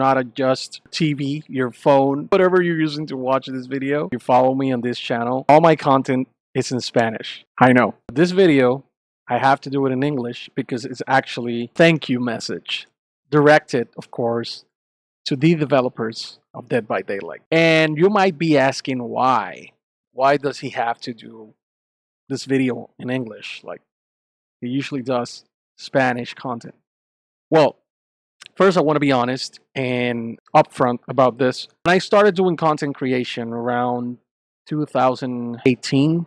not adjust TV, your phone, whatever you're using to watch this video. You follow me on this channel. All my content is in Spanish. I know. This video, I have to do it in English because it's actually thank you message. Directed, of course, to the developers of Dead by Daylight. And you might be asking why. Why does he have to do this video in English? Like he usually does Spanish content. Well, first I want to be honest and upfront about this. When I started doing content creation around 2018.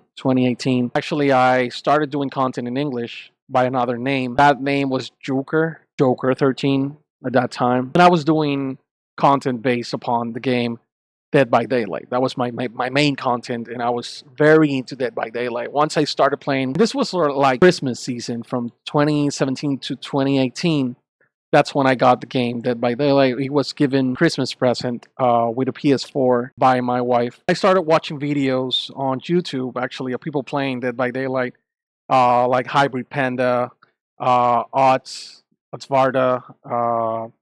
Actually, I started doing content in English by another name. That name was Joker13 at that time. And I was doing content based upon the game Dead by Daylight. That was my main content, and I was very into Dead by Daylight. Once I started playing, this was sort of like Christmas season from 2017 to 2018. That's when I got the game Dead by Daylight. It was given Christmas present with a PS4 by my wife. I started watching videos on YouTube, actually, of people playing Dead by Daylight, like Hybrid Panda, Otsvarda,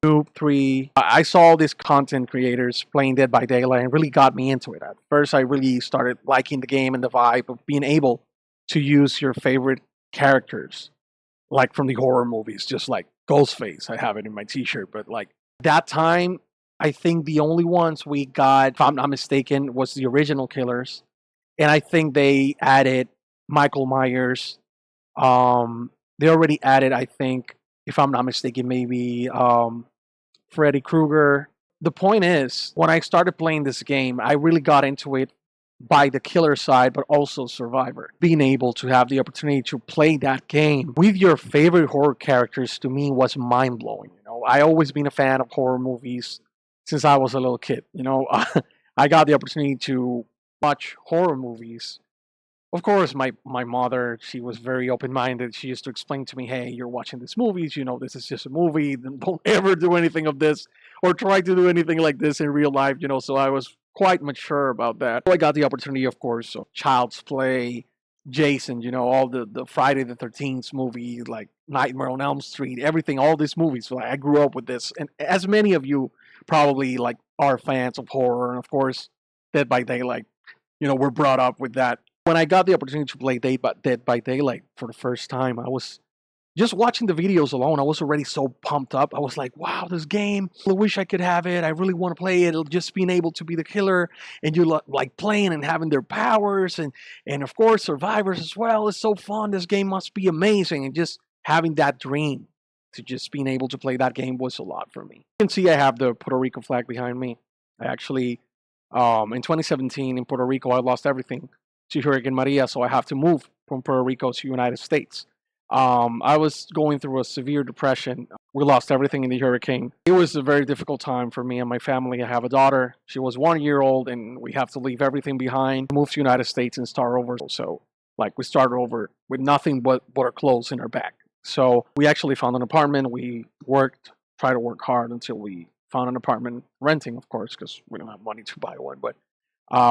Noob3. I saw all these content creators playing Dead by Daylight and really got me into it. At first, I really started liking the game and the vibe of being able to use your favorite characters, like from the horror movies, just like Ghostface. I have it in my t-shirt, but like that time, I think the only ones we got, if I'm not mistaken, was the original killers. And I think they added Michael Myers. They already added, I think, if I'm not mistaken, maybe Freddy Krueger. The point is, when I started playing this game, I really got into it by the killer side, but also survivor. Being able to have the opportunity to play that game with your favorite horror characters, to me, was mind-blowing. You know, I always been a fan of horror movies since I was a little kid. You know, I got the opportunity to watch horror movies. Of course, my mother, she was very open-minded. She used to explain to me, hey, you're watching these movies, you know, this is just a movie. Don't ever do anything of this or try to do anything like this in real life, you know. So I was quite mature about that. I got the opportunity, of course, of Child's Play, Jason, you know, all the Friday the 13th movie, like Nightmare on Elm Street, everything, all these movies. So I grew up with this. And as many of you probably like are fans of horror, and of course, Dead by Daylight, you know, we're brought up with that. When I got the opportunity to play Dead by Daylight for the first time, I was just watching the videos alone. I was already so pumped up. I was like, wow, this game, I wish I could have it. I really want to play it. Just being able to be the killer and you like playing and having their powers and of course survivors as well. It's so fun. This game must be amazing. And just having that dream to just being able to play that game was a lot for me. You can see I have the Puerto Rico flag behind me. I actually, in 2017 in Puerto Rico, I lost everything to Hurricane Maria, so I have to move from Puerto Rico to United States. I was going through a severe depression. We lost everything in the hurricane. It was a very difficult time for me and my family. I have a daughter. She was 1 year old, and we have to leave everything behind, move to United States and start over. So, like, we started over with nothing but our clothes in our bag. So we actually found an apartment. We worked, tried to work hard until we found an apartment, renting, of course, because we don't have money to buy one, but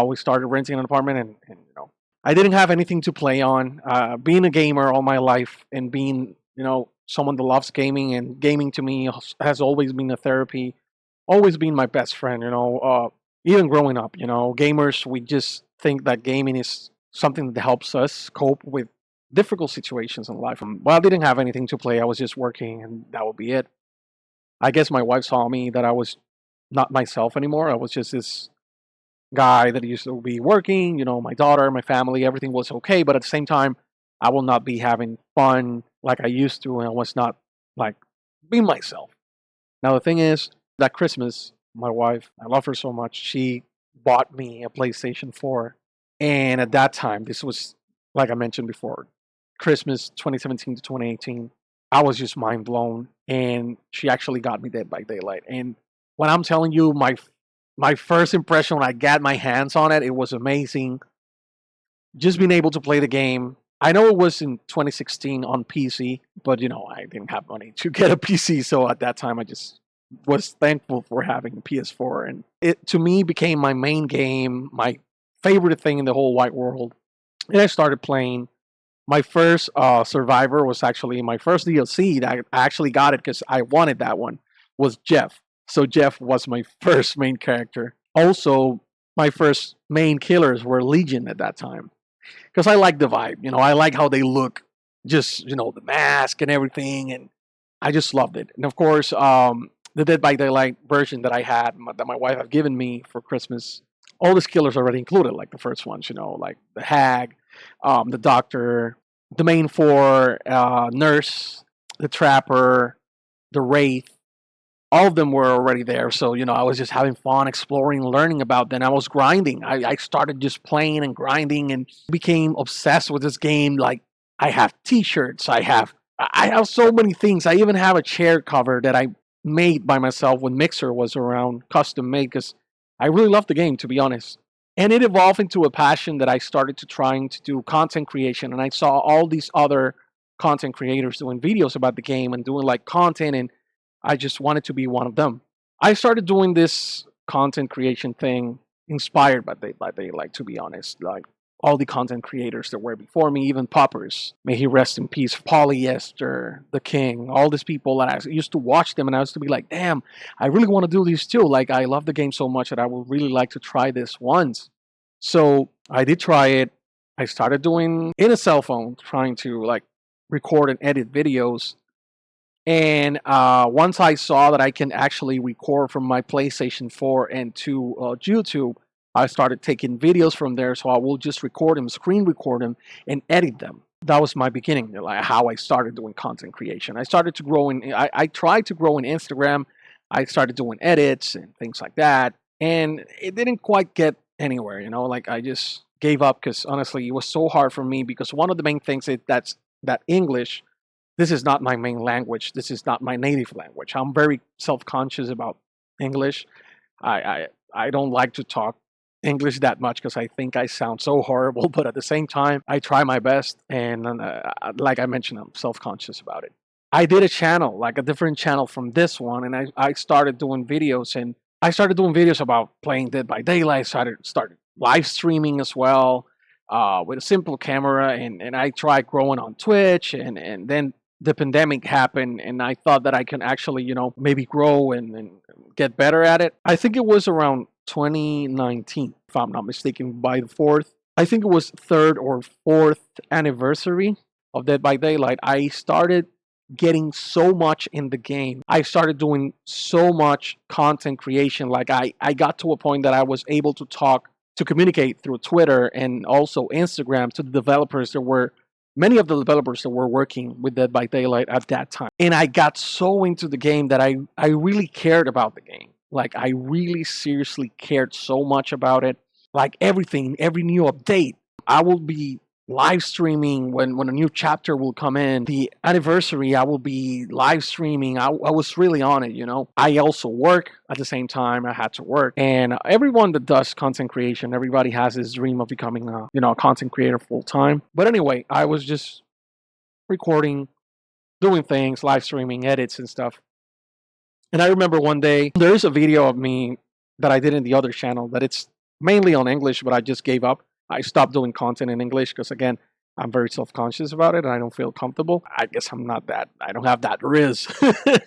we started renting an apartment, and you know, I didn't have anything to play on. Being a gamer all my life and being, you know, someone that loves gaming, and gaming to me has always been a therapy, always been my best friend, you know, even growing up, you know, gamers, we just think that gaming is something that helps us cope with difficult situations in life. Well, I didn't have anything to play. I was just working, and that would be it. I guess my wife saw me that I was not myself anymore. I was just this guy that used to be working, you know, my daughter, my family, everything was okay, but at the same time, I will not be having fun like I used to, and I was not like being myself. Now the thing is, that Christmas, my wife, I love her so much, she bought me a PlayStation 4, and at that time, this was, like I mentioned before, Christmas 2017 to 2018, I was just mind blown, and she actually got me Dead by Daylight. And when I'm telling you, my first impression when I got my hands on it, it was amazing. Just being able to play the game. I know it was in 2016 on PC, but you know, I didn't have money to get a PC, so at that time I just was thankful for having a PS4, and it to me became my main game, my favorite thing in the whole wide world. And I started playing. My first Survivor was actually my first DLC that I actually got it because I wanted that one, was Jeff. So Jeff was my first main character. Also, my first main killers were Legion at that time because I like the vibe. I like how they look, just the mask and everything, and I just loved it. And of course, the Dead by Daylight version that I had, that my wife had given me for Christmas, all the killers already included, like the first ones, like the Hag, the Doctor, the main four, Nurse, the Trapper, the Wraith, all of them were already there. So, I was just having fun exploring, learning about them. I was grinding. I started just playing and grinding and became obsessed with this game. Like, I have t-shirts. I have so many things. I even have a chair cover that I made by myself when Mixer was around, custom made, because I really loved the game, to be honest. And it evolved into a passion that I started to trying to do content creation. And I saw all these other content creators doing videos about the game and doing like content, and I just wanted to be one of them. I started doing this content creation thing inspired by they like, to be honest, like all the content creators that were before me, even Poppers, may he rest in peace, Polyester, The King, all these people that I used to watch them and I used to be like, damn, I really want to do this too. Like, I love the game so much that I would really like to try this once. So I did try it. I started doing in a cell phone, trying to like record and edit videos. And once I saw that I can actually record from my PlayStation 4 and to YouTube, I started taking videos from there. So I will just record them, screen record them, and edit them. That was my beginning, like how I started doing content creation. I started to grow in. I tried to grow in Instagram. I started doing edits and things like that, and it didn't quite get anywhere. Like I just gave up because honestly, it was so hard for me. Because one of the main things is that English, this is not my main language. This is not my native language. I'm very self-conscious about English. I don't like to talk English that much because I think I sound so horrible. But at the same time, I try my best. And like I mentioned, I'm self-conscious about it. I did a channel, like a different channel from this one, and I started doing videos. And I started doing videos about playing Dead by Daylight. Started live streaming as well. With a simple camera, and I tried growing on Twitch, and then the pandemic happened, and I thought that I can actually, maybe grow and get better at it. I think it was around 2019, if I'm not mistaken, by the fourth. I think it was third or fourth anniversary of Dead by Daylight. I started getting so much in the game. I started doing so much content creation. Like I got to a point that I was able to communicate through Twitter and also Instagram to the developers. There were many of the developers that were working with Dead by Daylight at that time. And I got so into the game that I really cared about the game. Like, I really seriously cared so much about it. Like, everything, every new update, I will be live streaming when a new chapter will come in. The anniversary, I will be live streaming. I was really on it, I also work at the same time. I had to work. And everyone that does content creation, everybody has this dream of becoming a content creator full time. But anyway, I was just recording, doing things, live streaming, edits and stuff. And I remember one day, there's a video of me that I did in the other channel that it's mainly on English, but I just gave up. I stopped doing content in English because, again, I'm very self-conscious about it and I don't feel comfortable. I guess I don't have that riz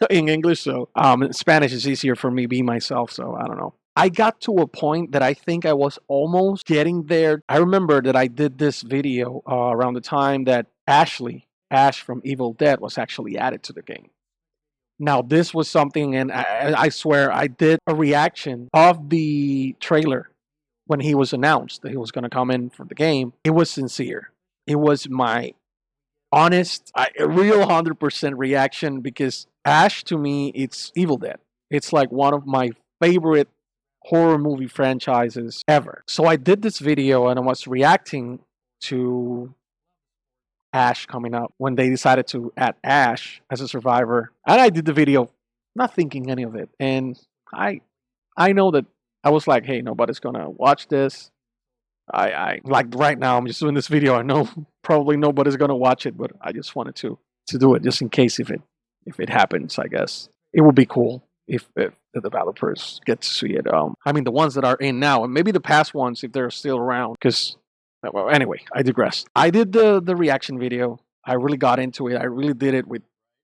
in English. So Spanish is easier for me being myself. So I don't know. I got to a point that I think I was almost getting there. I remember that I did this video around the time that Ash from Evil Dead was actually added to the game. Now, this was something, and I swear I did a reaction of the trailer when he was announced that he was going to come in for the game. It was sincere. It was my honest, a real 100% reaction because Ash, to me, it's Evil Dead. It's like one of my favorite horror movie franchises ever. So I did this video and I was reacting to Ash coming up when they decided to add Ash as a survivor. And I did the video not thinking any of it. And I know that I was like, hey, nobody's gonna watch this. I like right now I'm just doing this video. I know probably nobody's gonna watch it, but I just wanted to do it just in case if it happens, I guess. It would be cool if the developers get to see it. I mean the ones that are in now and maybe the past ones if they're still around, because well, anyway, I digress. I did the reaction video. I really got into it. I really did it with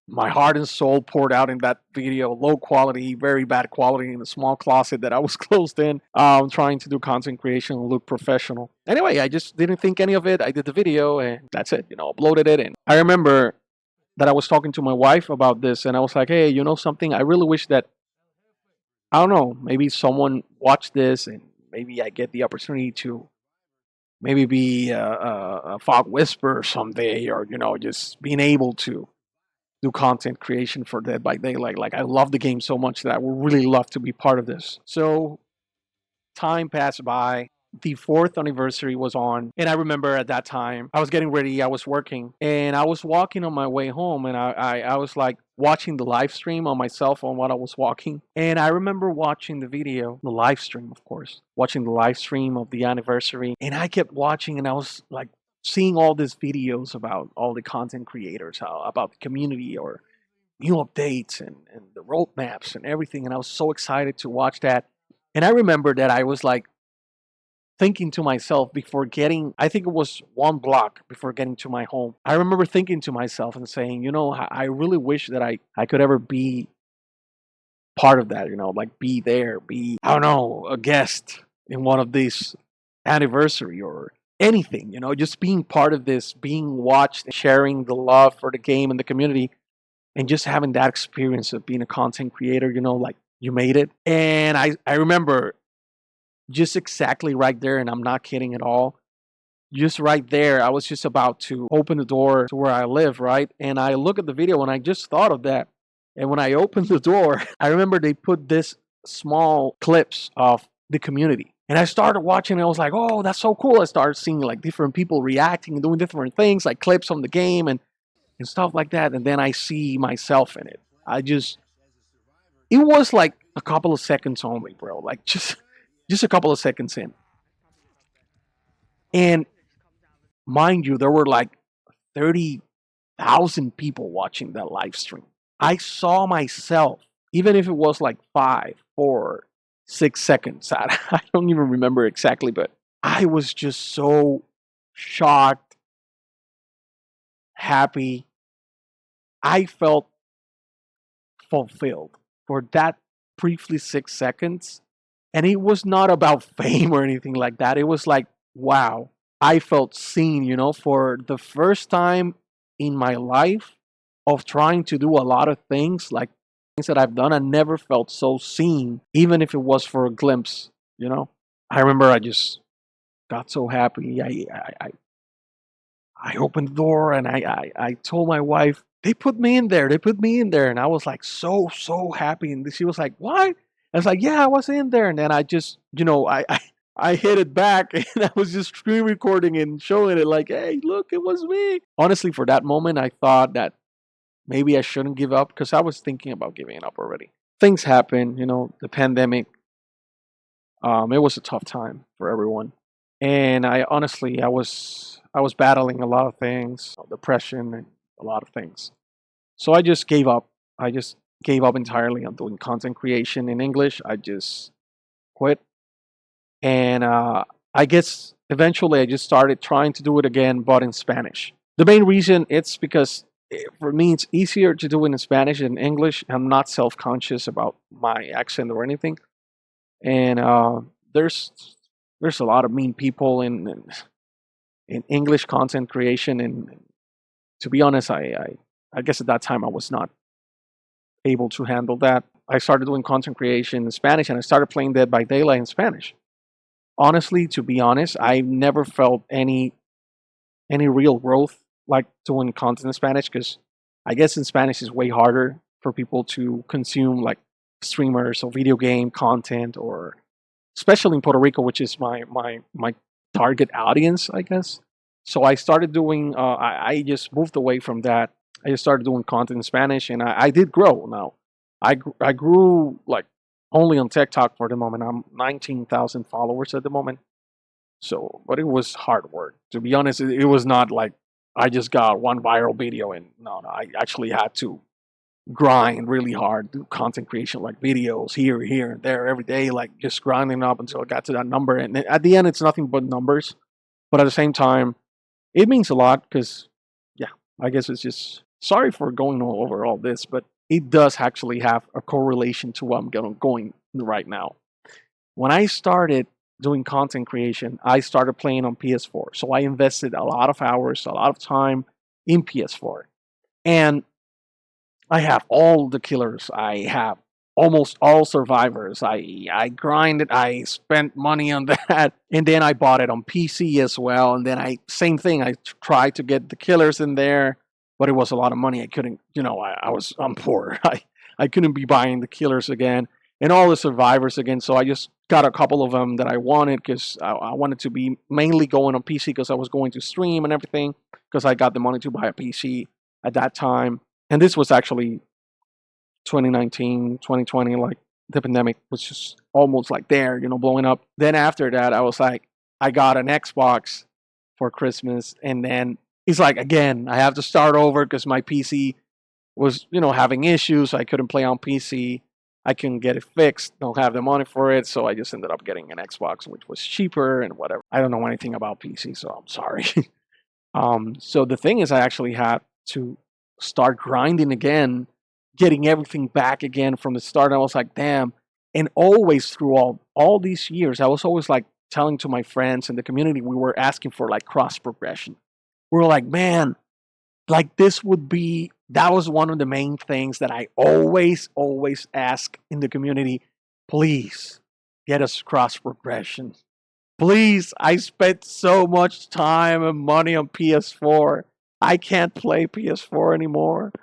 my heart and soul poured out in that video. Low quality, very bad quality in a small closet that I was closed in, trying to do content creation and look professional. Anyway, I just didn't think any of it. I did the video and that's it, uploaded it. And I remember that I was talking to my wife about this and I was like, hey, you know something? I really wish that, I don't know, maybe someone watched this and maybe I get the opportunity to maybe be a fog whisperer someday, or just being able to do content creation for Dead by Daylight. Like I love the game so much that I would really love to be part of this. So time passed by. The fourth anniversary was on, and I remember at that time I was getting ready. I was working, and I was walking on my way home, and I was like watching the live stream on my cell phone while I was walking. And I remember watching the video, the live stream, of course, watching the live stream of the anniversary, and I kept watching, and I was like seeing all these videos about all the content creators, how about the community or new updates and the roadmaps and everything. And I was so excited to watch that. And I remember that I was like thinking to myself before getting, I think it was one block before getting to my home. I remember thinking to myself and saying, I really wish that I could ever be part of that, like be there, be, I don't know, a guest in one of these anniversary or anything, just being part of this, being watched, sharing the love for the game and the community, and just having that experience of being a content creator, like you made it. And I remember just exactly right there, and I'm not kidding at all. Just right there, I was just about to open the door to where I live, right? And I look at the video and I just thought of that. And when I opened the door, I remember they put this small clips of the community. And I started watching and I was like, oh, that's so cool. I started seeing like different people reacting and doing different things, like clips from the game and stuff like that. And then I see myself in it. It was like a couple of seconds only, bro. Like just a couple of seconds in. And mind you, there were like 30,000 people watching that live stream. I saw myself, even if it was like 5, 4, 6 seconds. I don't even remember exactly, but I was just so shocked, happy. I felt fulfilled for that briefly 6 seconds. And it was not about fame or anything like that. It was like, wow, I felt seen, for the first time in my life of trying to do a lot of things, like things that I've done. I never felt so seen, even if it was for a glimpse. I remember I just got so happy. I opened the door and I told my wife, they put me in there. They put me in there. And I was like so happy. And she was like, what? I was like, yeah, I was in there. And then I just, I hit it back and I was just screen recording and showing it like, hey, look, it was me. Honestly, for that moment, I thought that maybe I shouldn't give up because I was thinking about giving up already. Things happen, the pandemic. It was a tough time for everyone. And I honestly, I was battling a lot of things, depression and a lot of things. So I just gave up. I just gave up entirely on doing content creation in English. I just quit. And I guess eventually I just started trying to do it again, but in Spanish. The main reason it's because for me it's easier to do it in Spanish than English. I'm not self-conscious about my accent or anything. And there's a lot of mean people in English content creation, and to be honest, I guess at that time I was not able to handle that. I started doing content creation in Spanish, and I started playing Dead by Daylight in Spanish. Honestly, to be honest, I never felt any real growth like doing content in Spanish because I guess in Spanish is way harder for people to consume like streamers or video game content, or especially in Puerto Rico, which is my target audience, I guess. So I started doing. I just moved away from that. I just started doing content in Spanish, and I did grow. Now, I grew like only on TikTok for the moment. I'm 19,000 followers at the moment. So, but it was hard work. To be honest, it was not like I just got one viral video and no, I actually had to grind really hard, do content creation, like videos here, and there every day, like just grinding up until I got to that number. And then at the end, it's nothing but numbers. But at the same time, it means a lot because, yeah, I guess it's just Sorry for going all over all this, but it does actually have a correlation to what I'm going right now. When I started doing content creation, I started playing on PS4. So I invested a lot of hours, a lot of time in PS4. And I have all the killers. I have almost all survivors. I grinded. I spent money on that, and then I bought it on PC as well. And then I same thing. I tried to get the killers in there, but it was a lot of money. I couldn't. I'm poor. I couldn't be buying the killers again and all the survivors again. So I just got a couple of them that I wanted because I wanted to be mainly going on PC because I was going to stream and everything because I got the money to buy a PC at that time. And this was actually 2019, 2020, like the pandemic was just almost like there, blowing up. Then after that, I was like, I got an Xbox for Christmas. And then it's like, again, I have to start over because my PC was, having issues. I couldn't play on PC. I couldn't get it fixed. Don't have the money for it. So I just ended up getting an Xbox, which was cheaper and whatever. I don't know anything about PC, so I'm sorry. So the thing is, I actually had to start grinding again, getting everything back again from the start. I was like, damn. And always through all these years, I was always like telling to my friends in the community, we were asking for like cross progression. We were like, man, like that was one of the main things that I always ask in the community. Please get us cross progression. Please, I spent so much time and money on PS4. I can't play PS4 anymore.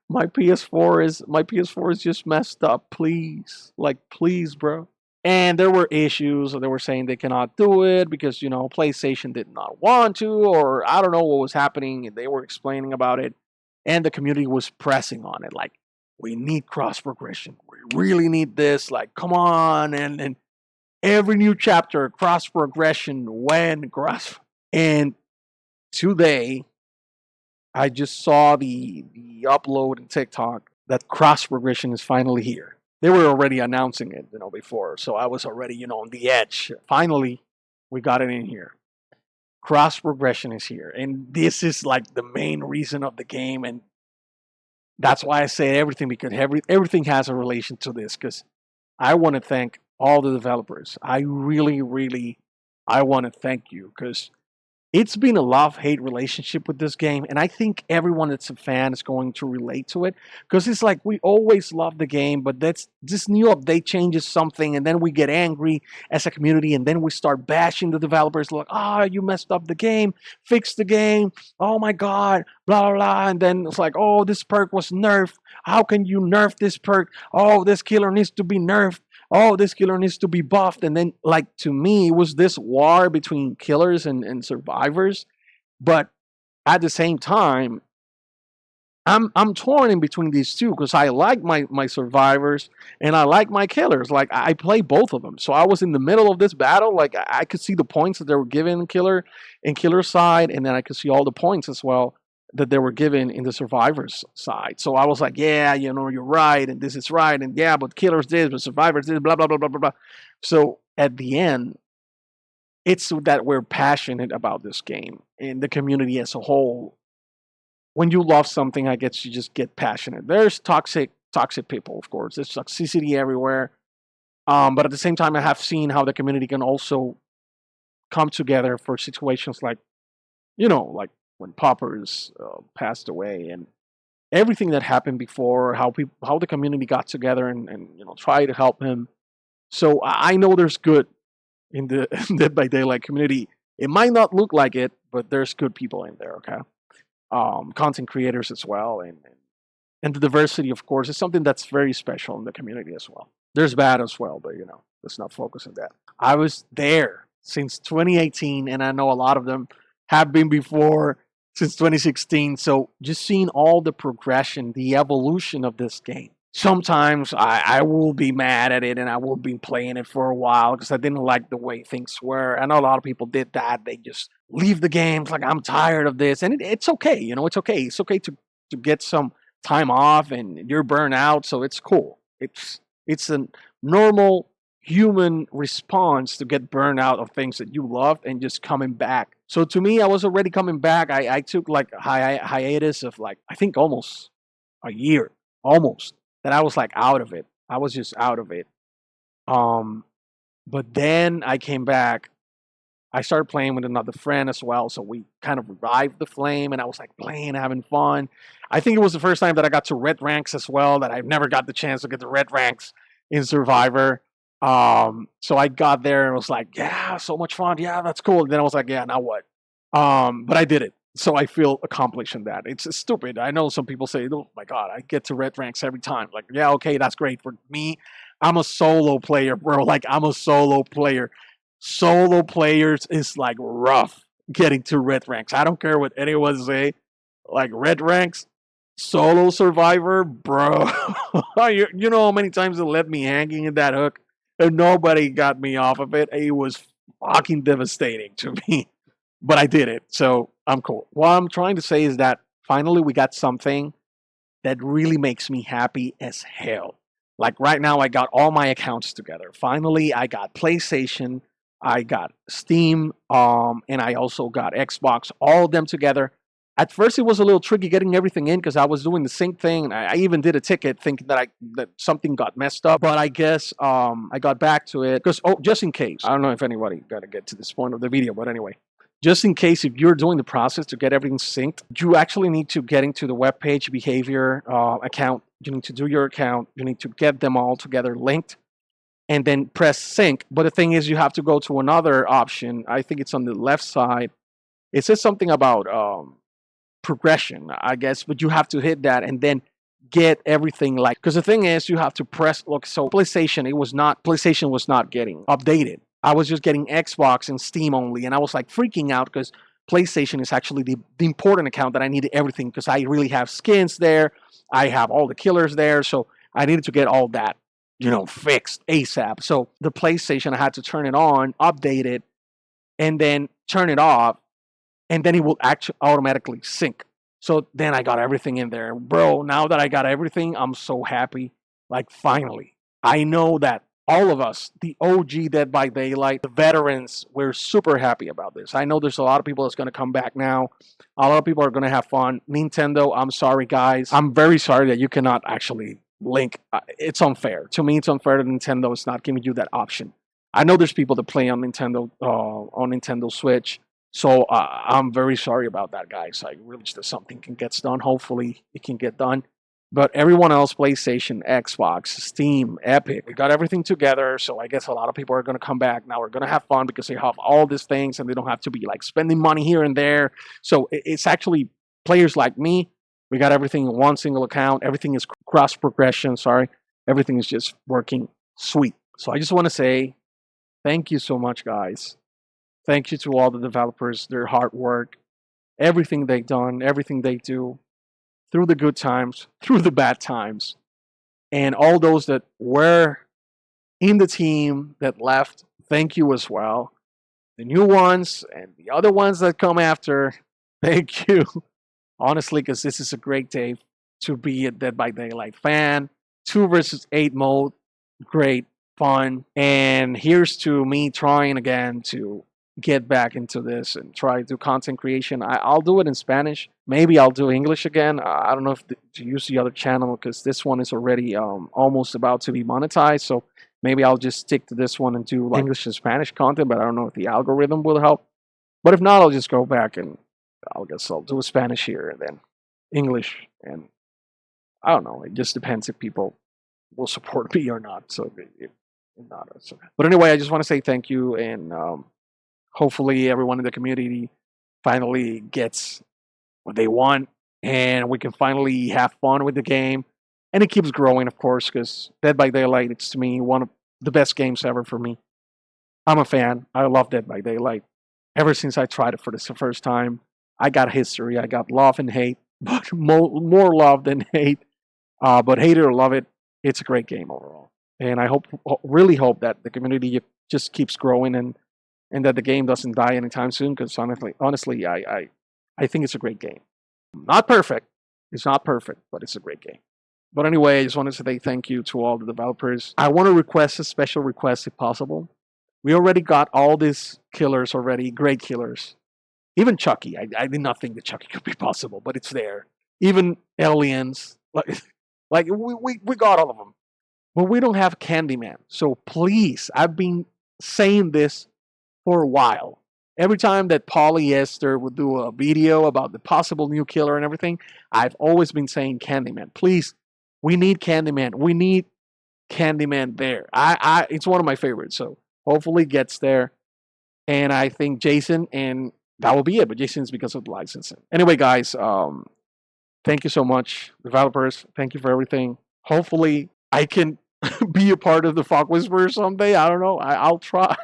My PS4 is just messed up. Please, like please, bro. And there were issues. They were saying they cannot do it because PlayStation did not want to, or I don't know what was happening. And they were explaining about it, and the community was pressing on it, like we need cross progression. We really need this. Like, come on, and every new chapter, cross progression, when cross. And today, I just saw the upload in TikTok that cross progression is finally here. They were already announcing it, before. So I was already, on the edge. Finally, we got it in here. Cross progression is here. And this is like the main reason of the game. And that's why I say everything, because everything has a relation to this. Because I want to thank all the developers. I really, I want to thank you because it's been a love-hate relationship with this game, and I think everyone that's a fan is going to relate to it because it's like we always love the game, but this new update changes something, and then we get angry as a community, and then we start bashing the developers like, you messed up the game, fix the game, oh my god, blah, blah, blah, and then it's like, oh, this perk was nerfed, how can you nerf this perk, oh, this killer needs to be nerfed, oh, this killer needs to be buffed. And then, like, to me, it was this war between killers and survivors. But at the same time, I'm torn in between these two because I like my survivors and I like my killers. Like, I play both of them. So I was in the middle of this battle. Like, I could see the points that they were giving killer side, and then I could see all the points as well that they were given in the survivors side. So I was like, yeah, you're right, and this is right, and yeah, but killers this, but survivors this, blah, blah, blah, blah, blah, blah. So at the end, it's that we're passionate about this game and the community as a whole. When you love something, I guess you just get passionate. There's toxic people, of course. There's toxicity everywhere. But at the same time, I have seen how the community can also come together for situations like, like when Poppers passed away and everything that happened before, how the community got together and try to help him. So I know there's good in the Dead by Daylight community. It might not look like it, but there's good people in there. Okay, content creators as well, and the diversity, of course, is something that's very special in the community as well. There's bad as well, but let's not focus on that. I was there since 2018, and I know a lot of them have been before since 2016. So just seeing all the progression, the evolution of this game. Sometimes I will be mad at it and I will be playing it for a while because I didn't like the way things were. I know a lot of people did that. They just leave the games like, I'm tired of this. And it's okay. It's okay. It's okay to get some time off and you're burnt out. So it's cool. It's a normal human response to get burned out of things that you loved and just coming back. So to me, I was already coming back. I took like a hiatus of like, I think almost a year, almost, that I was like out of it. I was just out of it. Um, but then I came back. I started playing with another friend as well, so we kind of revived the flame, and I was like playing, having fun. I think it was the first time that I got to red ranks as well. That I've never got the chance to get to red ranks in Survivor. So I got there and was like, yeah, so much fun. Yeah, that's cool. And then I was like, yeah, now what? But I did it. So I feel accomplished in that. It's stupid. I know some people say, oh my God, I get to red ranks every time. Like, yeah, okay, that's great. For me, I'm a solo player, bro. Like, I'm a solo player. Solo players is like rough getting to red ranks. I don't care what anyone say. Like red ranks, solo survivor, bro. You know how many times it left me hanging in that hook and nobody got me off of it. It was fucking devastating to me, but I did it, so I'm cool. What I'm trying to say is that finally we got something that really makes me happy as hell. Like right now, I got all my accounts together. Finally, I got PlayStation, I got Steam, and I also got Xbox, all of them together. At first, it was a little tricky getting everything in because I was doing the sync thing. I even did a ticket thinking that something got messed up, but I guess I got back to it because just in case, I don't know if anybody got to get to this point of the video, but anyway, just in case if you're doing the process to get everything synced, you actually need to get into the web page behavior account. You need to do your account. You need to get them all together linked and then press sync. But the thing is, you have to go to another option. I think it's on the left side. It says something about progression, I guess, but you have to hit that and then get everything like, because the thing is you have to press, look, so PlayStation was not getting updated. I was just getting Xbox and Steam only, and I was like freaking out because PlayStation is actually the important account that I needed everything because I really have skins there, I have all the killers there, so I needed to get all that, fixed ASAP. So the PlayStation, I had to turn it on, update it, and then turn it off, and then it will actually automatically sync. So then I got everything in there. Bro, now that I got everything, I'm so happy. Like, finally. I know that all of us, the OG Dead by Daylight, the veterans, we're super happy about this. I know there's a lot of people that's going to come back now. A lot of people are going to have fun. Nintendo, I'm sorry, guys. I'm very sorry that you cannot actually link. It's unfair. To me, it's unfair that Nintendo is not giving you that option. I know there's people that play on Nintendo Switch. So I'm very sorry about that, guys. I really wish that something can get done. Hopefully, it can get done. But everyone else, PlayStation, Xbox, Steam, Epic, we got everything together. So I guess a lot of people are going to come back. Now we're going to have fun because they have all these things and they don't have to be like spending money here and there. So it's actually players like me. We got everything in one single account. Everything is cross progression. Sorry. Everything is just working sweet. So I just want to say thank you so much, guys. Thank you to all the developers, their hard work, everything they've done, everything they do, through the good times, through the bad times, and all those that were in the team that left, thank you as well. The new ones and the other ones that come after, thank you. Honestly, because this is a great day to be a Dead by Daylight fan. 2 versus 8 mode, great, fun. And here's to me trying again to get back into this and try to do content creation. I'll do it in Spanish. Maybe I'll do English again. I don't know if to use the other channel because this one is already almost about to be monetized. So maybe I'll just stick to this one and do like English and Spanish content. But I don't know if the algorithm will help. But if not, I'll just go back and I'll do a Spanish here and then English. And I don't know. It just depends if people will support me or not. So if not, so. But anyway, I just want to say thank you and. Hopefully everyone in the community finally gets what they want and we can finally have fun with the game. And it keeps growing, of course, because Dead by Daylight, it's to me one of the best games ever for me. I'm a fan. I love Dead by Daylight. Ever since I tried it for the first time, I got history. I got love and hate, but more love than hate. But hate it or love it, it's a great game overall. And I really hope that the community just keeps growing and that the game doesn't die anytime soon. Because honestly, I think it's a great game. Not perfect. It's not perfect, but it's a great game. But anyway, I just wanted to say thank you to all the developers. I want to request a special request if possible. We already got all these killers already, great killers. Even Chucky. I did not think that Chucky could be possible, but it's there. Even aliens. Like we got all of them. But we don't have Candyman. So please, I've been saying this for a while. Every time that Polyester would do a video about the possible new killer and everything, I've always been saying Candyman. Please, we need Candyman. We need Candyman there. It's one of my favorites. So hopefully it gets there. And I think Jason, and that will be it. But Jason's because of the licensing. Anyway, guys, thank you so much, developers. Thank you for everything. Hopefully, I can be a part of the Fog Whisperer someday. I don't know. I'll try.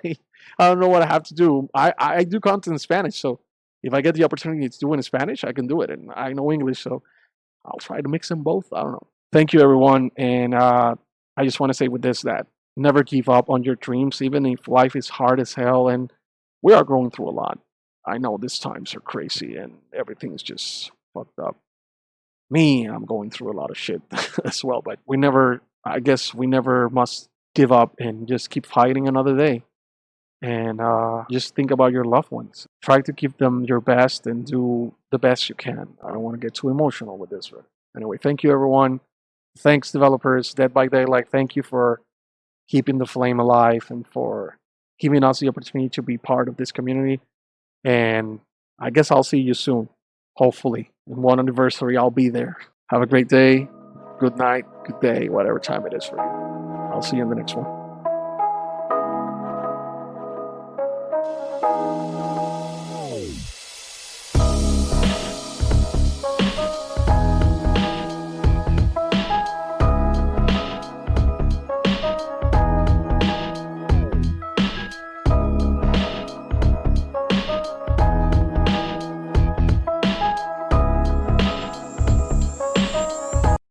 I don't know what I have to do. I do content in Spanish, so if I get the opportunity to do it in Spanish, I can do it. And I know English, so I'll try to mix them both. I don't know. Thank you, everyone. And I just want to say with this that never give up on your dreams, even if life is hard as hell. And we are going through a lot. I know these times are crazy and everything's just fucked up. Me, I'm going through a lot of shit as well, but I guess we never must give up and just keep fighting another day. And just think about your loved ones. Try to give them your best and do the best you can. I don't want to get too emotional with this, but anyway, thank you, everyone. Thanks, developers. Dead by Daylight, thank you for keeping the flame alive and for giving us the opportunity to be part of this community. And I guess I'll see you soon. Hopefully, in one anniversary, I'll be there. Have a great day, good night, good day, whatever time it is for you. I'll see you in the next one.